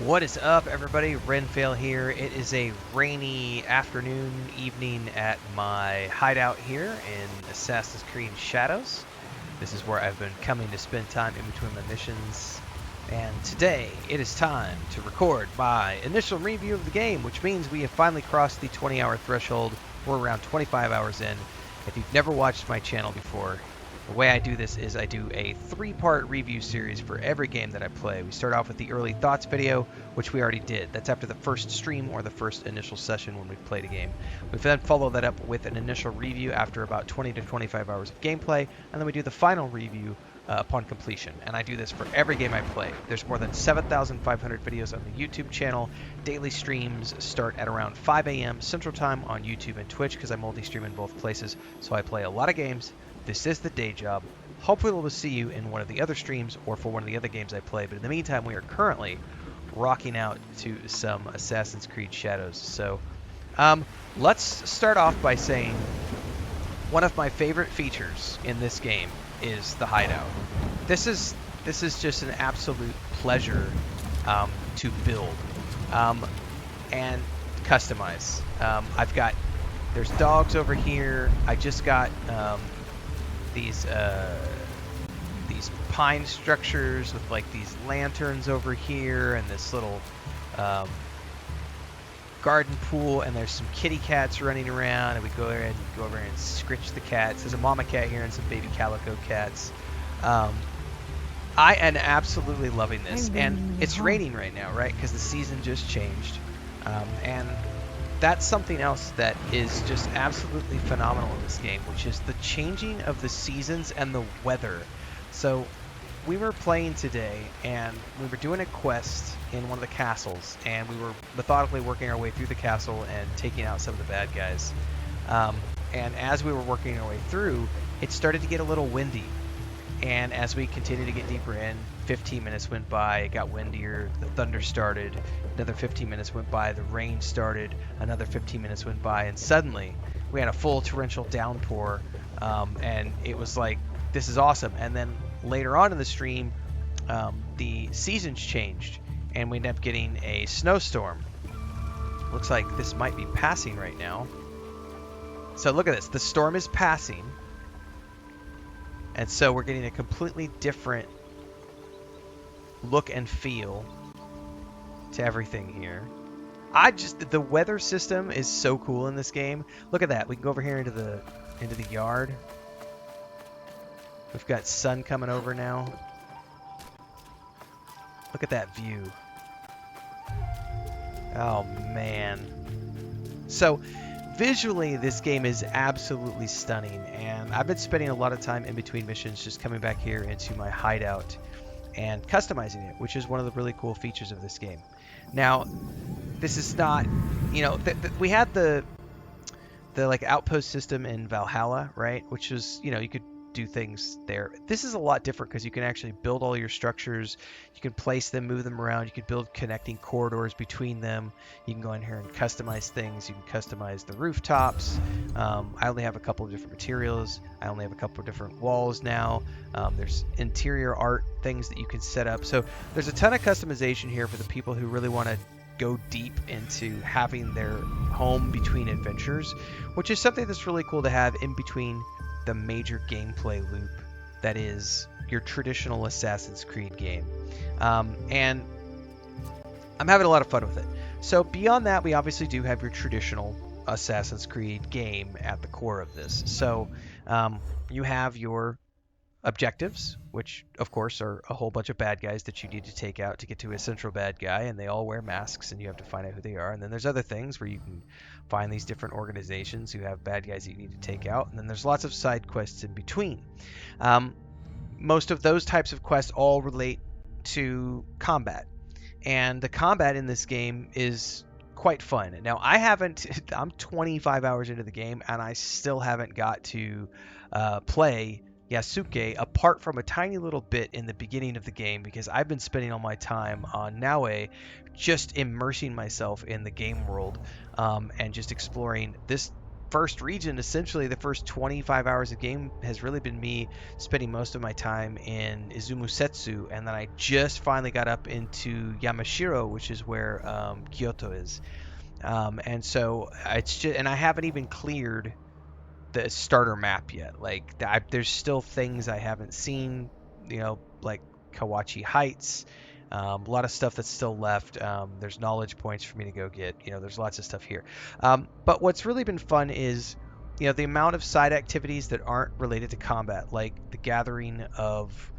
What is up, everybody? Renfail here. It is a rainy afternoon, evening at my hideout here in Assassin's Creed Shadows. This is where I've been coming to spend time in between my missions. And today, it is time to record my initial review of the game, which means we have finally crossed the 20-hour threshold. We're around 25 hours in. If you've never watched my channel before, the way I do this is I do a 3-part review series for every game that I play. We start off with the early thoughts video, which we already did. That's after the first stream or the first initial session when we've played a game. We then follow that up with an initial review after about 20 to 25 hours of gameplay, and then we do the final review upon completion. And I do this for every game I play. There's more than 7,500 videos on the YouTube channel. Daily streams start at around 5 a.m. Central Time on YouTube and Twitch because I multi-stream in both places, so I play a lot of games. This is the day job. Hopefully we'll see you in one of the other streams or for one of the other games I play. But in the meantime, we are currently rocking out to some Assassin's Creed Shadows. So let's start off by saying one of my favorite features in this game is the hideout. This is just an absolute pleasure to build and customize. There's dogs over here. I just got these pine structures with like these lanterns over here and this little garden pool, and there's some kitty cats running around, and we go over and scritch the cats. There's a mama cat here and some baby calico cats. I am absolutely loving this, and it's raining right now, right? Because the season just changed, and that's something else that is just absolutely phenomenal in this game, which is the changing of the seasons and the weather. So we were playing today, and we were doing a quest in one of the castles, and we were methodically working our way through the castle and taking out some of the bad guys. And as we were working our way through, it started to get a little windy. And as we continued to get deeper in, 15 minutes went by, it got windier, the thunder started, another 15 minutes went by, the rain started, another 15 minutes went by, and suddenly we had a full torrential downpour, and it was like, this is awesome. And then later on in the stream, the seasons changed, and we ended up getting a snowstorm. Looks like this might be passing right now. So look at this, the storm is passing. And so we're getting a completely different look and feel to everything here. The weather system is so cool in this game. Look at that. We can go over here into the yard. We've got sun coming over now. Look at that view. Oh man. So visually, this game is absolutely stunning, and I've been spending a lot of time in between missions just coming back here into my hideout and customizing it, which is one of the really cool features of this game. Now, this is not, we had the like outpost system in Valhalla, right? Which is, you could do things there. This is a lot different because you can actually build all your structures. You can place them, move them around. You can build connecting corridors between them. You can go in here and customize things. You can customize the rooftops. I only have a couple of different materials. I only have a couple of different walls now. There's interior art things that you can set up. So there's a ton of customization here for the people who really want to go deep into having their home between adventures, which is something that's really cool to have in between the major gameplay loop that is your traditional Assassin's Creed game. And I'm having a lot of fun with it. So beyond that, we obviously do have your traditional Assassin's Creed game at the core of this. So you have your objectives, which of course are a whole bunch of bad guys that you need to take out to get to a central bad guy, and they all wear masks and you have to find out who they are. And then there's other things where you can find these different organizations who have bad guys that you need to take out, and then there's lots of side quests in between. Most of those types of quests all relate to combat, and the combat in this game is quite fun. Now I'm 25 hours into the game and I still haven't got to play Yasuke apart from a tiny little bit in the beginning of the game, because I've been spending all my time on Naue just immersing myself in the game world and just exploring this first region, essentially the first 25 hours of game has really been me spending most of my time in Izumusetsu, and then I just finally got up into Yamashiro, which is where Kyoto is. And so it's just, and I haven't even cleared the starter map yet. Like there's still things I haven't seen, like Kawachi Heights. A lot of stuff that's still left. There's knowledge points for me to go get. There's lots of stuff here. But what's really been fun is, the amount of side activities that aren't related to combat, like the gathering of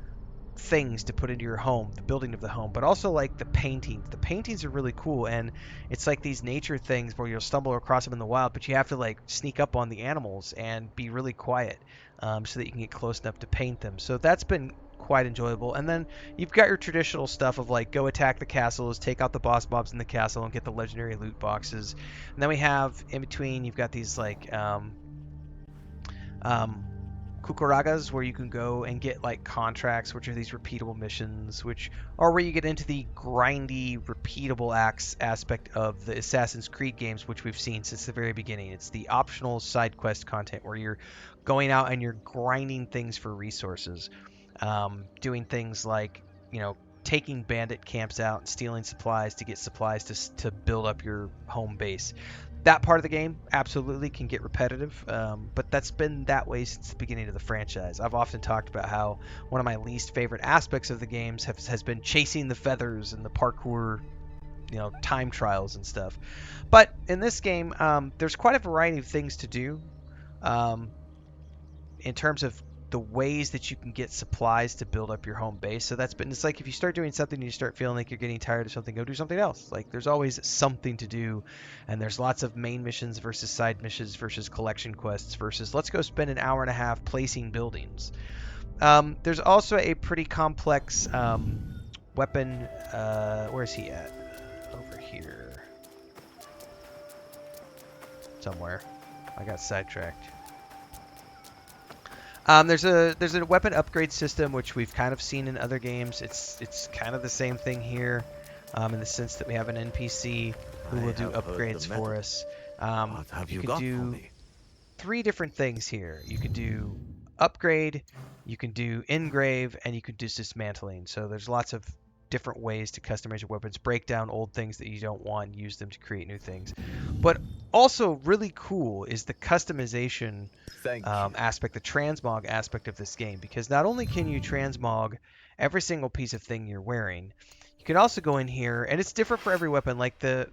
things to put into your home, the building of the home, but also like the paintings. The paintings are really cool, and it's like these nature things where you'll stumble across them in the wild, but you have to like sneak up on the animals and be really quiet, so that you can get close enough to paint them. So that's been quite enjoyable. And then you've got your traditional stuff of like go attack the castles, take out the boss mobs in the castle, and get the legendary loot boxes. And then we have in between, you've got these like um, Kukuragas, where you can go and get like contracts, which are these repeatable missions, which are where you get into the grindy, repeatable aspect of the Assassin's Creed games, which we've seen since the very beginning. It's the optional side quest content where you're going out and you're grinding things for resources, doing things like, taking bandit camps out and stealing supplies to get supplies to build up your home base. That part of the game absolutely can get repetitive, but that's been that way since the beginning of the franchise. I've often talked about how one of my least favorite aspects of the games has been chasing the feathers and the parkour, time trials and stuff. But in this game, there's quite a variety of things to do, um, in terms of the ways that you can get supplies to build up your home base. So it's like if you start doing something and you start feeling like you're getting tired of something, go do something else. Like there's always something to do, and there's lots of main missions versus side missions versus collection quests versus let's go spend an hour and a half placing buildings. There's also a pretty complex weapon. Where is he at? Over here somewhere. I got sidetracked. There's a weapon upgrade system which we've kind of seen in other games. It's kind of the same thing here, in the sense that we have an NPC who will do upgrades for us. You can do 3 different things here. You can do upgrade, you can do engrave, and you can do dismantling. So there's lots of different ways to customize your weapons, break down old things that you don't want, and use them to create new things. But also really cool is the customization aspect, the transmog aspect of this game, because not only can you transmog every single piece of thing you're wearing, you can also go in here, and it's different for every weapon. Like the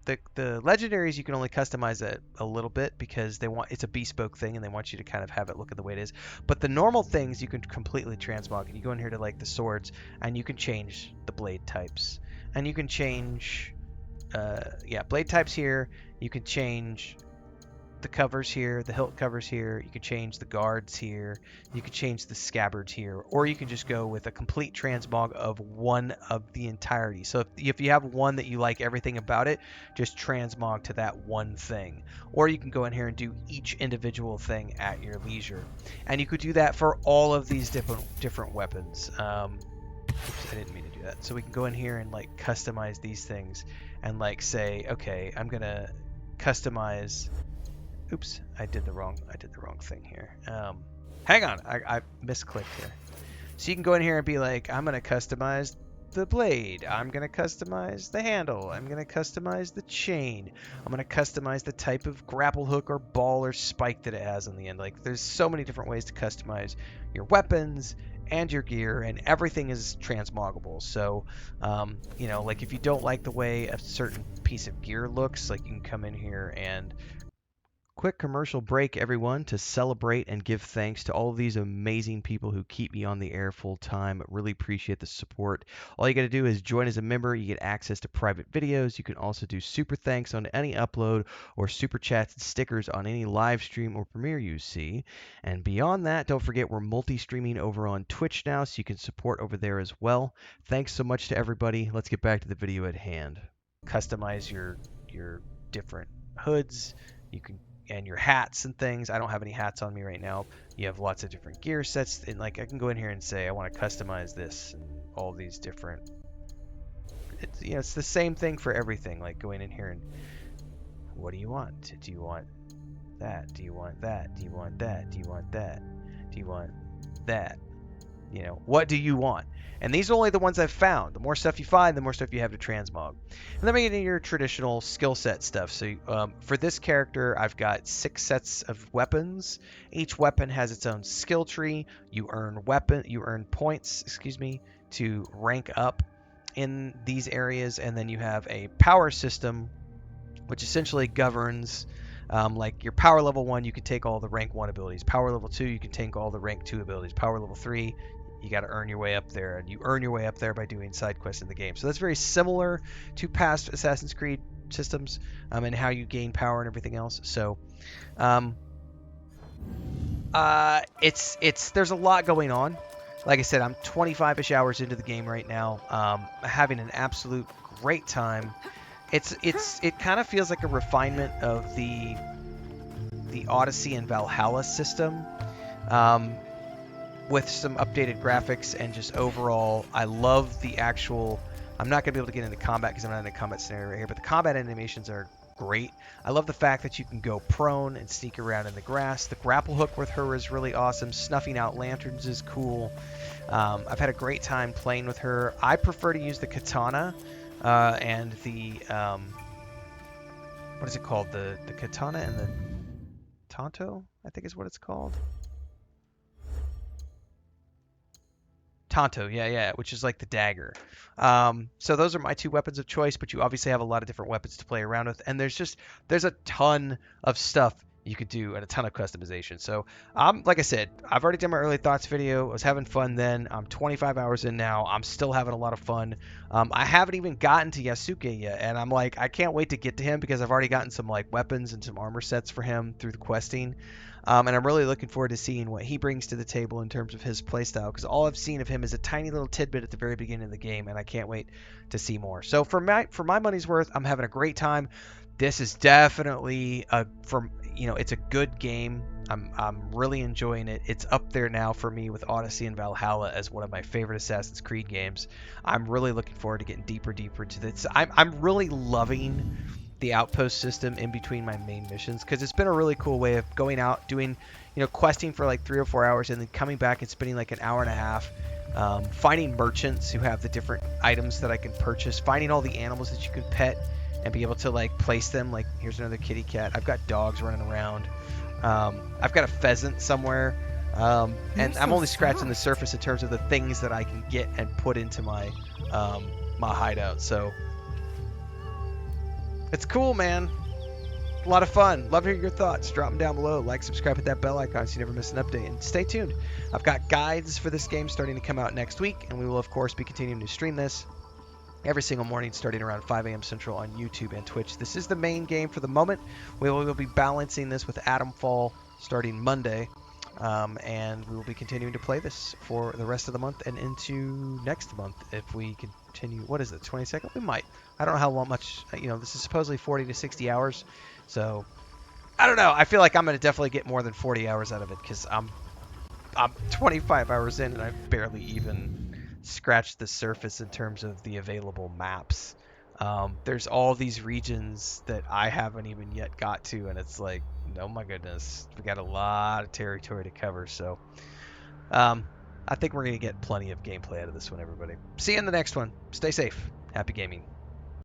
legendaries, you can only customize it a little bit because it's a bespoke thing and they want you to kind of have it look at the way it is. But the normal things you can completely transmog, and you go in here to like the swords, and you can change the blade types, and you can change blade types here. You can change the covers here, the hilt covers here. You can change the guards here. You can change the scabbards here, or you can just go with a complete transmog of one of the entirety. So if you have one that you like everything about it, just transmog to that one thing. Or you can go in here and do each individual thing at your leisure, and you could do that for all of these different weapons. Oops, I didn't mean to do that. So we can go in here and like customize these things, and like say, okay, I'm gonna customize. Oops, I did the wrong thing here. Hang on, I misclicked here. So you can go in here and be like, I'm gonna customize the blade. I'm gonna customize the handle. I'm gonna customize the chain. I'm gonna customize the type of grapple hook or ball or spike that it has on the end. Like, there's so many different ways to customize your weapons and your gear, and everything is transmoggable. So, like if you don't like the way a certain piece of gear looks, like you can come in here and quick commercial break, everyone, to celebrate and give thanks to all of these amazing people who keep me on the air full time. Really appreciate the support. All you got to do is join as a member. You get access to private videos. You can also do super thanks on any upload, or super chats and stickers on any live stream or premiere you see. And beyond that, don't forget we're multi-streaming over on Twitch now, so you can support over there as well. Thanks so much to everybody. Let's get back to the video at hand. Customize your different hoods. You can and your hats and things. I don't have any hats on me right now. You have lots of different gear sets, and like I can go in here and say I want to customize this and all these different. It's the same thing for everything. Like going in here and what do you want? Do you want that? Do you want that? Do you want that? Do you want that? Do you want that? You know, what do you want? And these are only the ones I've found. The more stuff you find, the more stuff you have to transmog. And then we get into your traditional skill set stuff. So for this character, I've got 6 sets of weapons. Each weapon has its own skill tree. You earn points, to rank up in these areas, and then you have a power system, which essentially governs like your power level 1, you can take all the rank 1 abilities. Power level 2, you can take all the rank 2 abilities. Power level 3, you got to earn your way up there, and you earn your way up there by doing side quests in the game. So that's very similar to past Assassin's Creed systems and how you gain power and everything else. So there's a lot going on. Like I said, I'm 25-ish hours into the game right now, having an absolute great time. It kind of feels like a refinement of the Odyssey and Valhalla system, with some updated graphics and just overall, I love the actual. I'm not gonna be able to get into combat because I'm not in a combat scenario right here, but the combat animations are great. I love the fact that you can go prone and sneak around in the grass. The grapple hook with her is really awesome. Snuffing out lanterns is cool. I've had a great time playing with her. I prefer to use the katana. And the what is it called? The katana and the tanto, I think is what it's called. Tanto, yeah, which is like the dagger. So those are my 2 weapons of choice, but you obviously have a lot of different weapons to play around with, and there's a ton of stuff you could do and a ton of customization. So like I said, I've already done my early thoughts video. I was having fun then. I'm 25 hours in now. I'm still having a lot of fun. I haven't even gotten to Yasuke yet, and I'm like, I can't wait to get to him because I've already gotten some like weapons and some armor sets for him through the questing. And I'm really looking forward to seeing what he brings to the table in terms of his playstyle, because all I've seen of him is a tiny little tidbit at the very beginning of the game, and I can't wait to see more. So for my money's worth, I'm having a great time. This is definitely it's a good game. I'm really enjoying it. It's up there now for me with Odyssey and Valhalla as one of my favorite Assassin's Creed games. I'm really looking forward to getting deeper into this. I'm really loving the outpost system in between my main missions, because it's been a really cool way of going out, doing questing for like 3 or 4 hours, and then coming back and spending like an hour and a half finding merchants who have the different items that I can purchase, finding all the animals that you can pet and be able to like place them. Like, here's another kitty cat. I've got dogs running around. I've got a pheasant somewhere, and I'm only scratching the surface in terms of the things that I can get and put into my my hideout. So it's cool, man. A lot of fun. Love to hear your thoughts. Drop them down below. Like, subscribe, hit that bell icon so you never miss an update. And stay tuned. I've got guides for this game starting to come out next week, and we will, of course, be continuing to stream this every single morning starting around 5 a.m. Central on YouTube and Twitch. This is the main game for the moment. We will be balancing this with Atomfall starting Monday, and we will be continuing to play this for the rest of the month and into next month if we continue. What is it, 22nd? We might. I don't know how much, this is supposedly 40 to 60 hours, so I don't know. I feel like I'm going to definitely get more than 40 hours out of it, because I'm 25 hours in and I've barely even scratched the surface in terms of the available maps. There's all these regions that I haven't even yet got to, and it's like, oh my goodness, we got a lot of territory to cover. So I think we're going to get plenty of gameplay out of this one, everybody. See you in the next one. Stay safe. Happy gaming.